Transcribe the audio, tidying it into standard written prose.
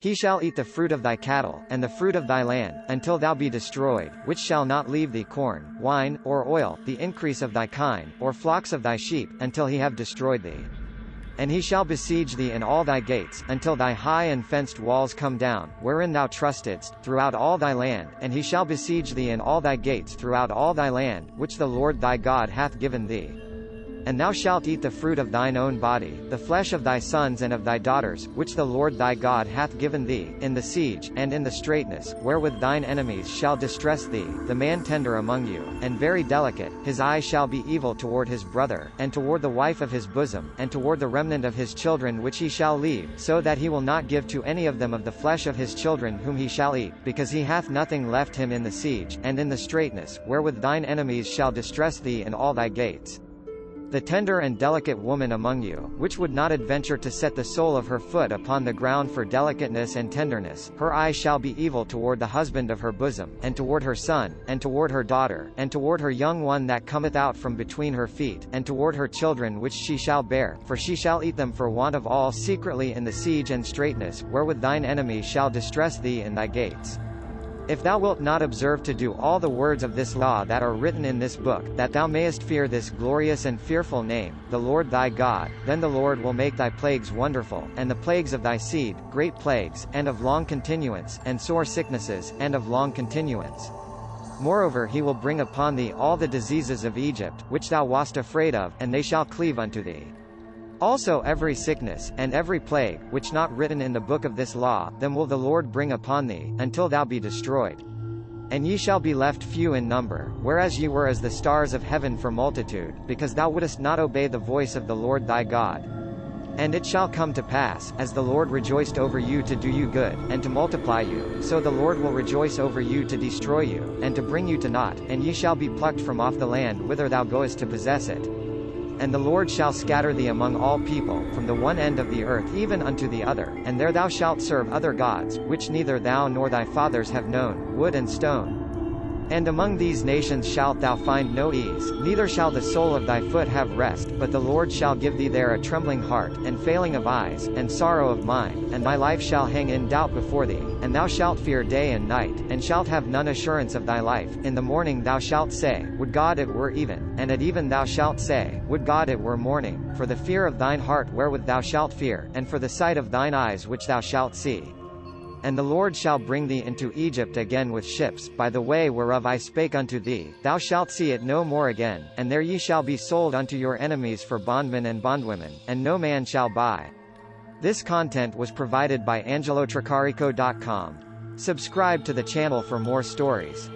He shall eat the fruit of thy cattle, and the fruit of thy land, until thou be destroyed, which shall not leave thee corn, wine, or oil, the increase of thy kine, or flocks of thy sheep, until he have destroyed thee. And he shall besiege thee in all thy gates, until thy high and fenced walls come down, wherein thou trustedst, throughout all thy land, and he shall besiege thee in all thy gates throughout all thy land, which the Lord thy God hath given thee. And thou shalt eat the fruit of thine own body, the flesh of thy sons and of thy daughters, which the Lord thy God hath given thee, in the siege, and in the straitness, wherewith thine enemies shall distress thee, the man tender among you, and very delicate, his eye shall be evil toward his brother, and toward the wife of his bosom, and toward the remnant of his children which he shall leave, so that he will not give to any of them of the flesh of his children whom he shall eat, because he hath nothing left him in the siege, and in the straitness, wherewith thine enemies shall distress thee in all thy gates. The tender and delicate woman among you, which would not adventure to set the sole of her foot upon the ground for delicateness and tenderness, her eye shall be evil toward the husband of her bosom, and toward her son, and toward her daughter, and toward her young one that cometh out from between her feet, and toward her children which she shall bear, for she shall eat them for want of all secretly in the siege and straitness, wherewith thine enemies shall distress thee in thy gates. If thou wilt not observe to do all the words of this law that are written in this book, that thou mayest fear this glorious and fearful name, the Lord thy God, then the Lord will make thy plagues wonderful, and the plagues of thy seed, great plagues, and of long continuance, and sore sicknesses, and of long continuance. Moreover he will bring upon thee all the diseases of Egypt, which thou wast afraid of, and they shall cleave unto thee. Also every sickness, and every plague, which not written in the book of this law, them will the Lord bring upon thee, until thou be destroyed. And ye shall be left few in number, whereas ye were as the stars of heaven for multitude, because thou wouldest not obey the voice of the Lord thy God. And it shall come to pass, as the Lord rejoiced over you to do you good, and to multiply you, so the Lord will rejoice over you to destroy you, and to bring you to naught, and ye shall be plucked from off the land whither thou goest to possess it. And the Lord shall scatter thee among all people, from the one end of the earth even unto the other, and there thou shalt serve other gods, which neither thou nor thy fathers have known, wood and stone. And among these nations shalt thou find no ease, neither shall the sole of thy foot have rest, but the Lord shall give thee there a trembling heart, and failing of eyes, and sorrow of mind, and thy life shall hang in doubt before thee, and thou shalt fear day and night, and shalt have none assurance of thy life. In the morning thou shalt say, Would God it were even, and at even thou shalt say, Would God it were morning, for the fear of thine heart wherewith thou shalt fear, and for the sight of thine eyes which thou shalt see. And the Lord shall bring thee into Egypt again with ships, by the way whereof I spake unto thee, thou shalt see it no more again, and there ye shall be sold unto your enemies for bondmen and bondwomen, and no man shall buy. This content was provided by AngeloTricarico.com. Subscribe to the channel for more stories.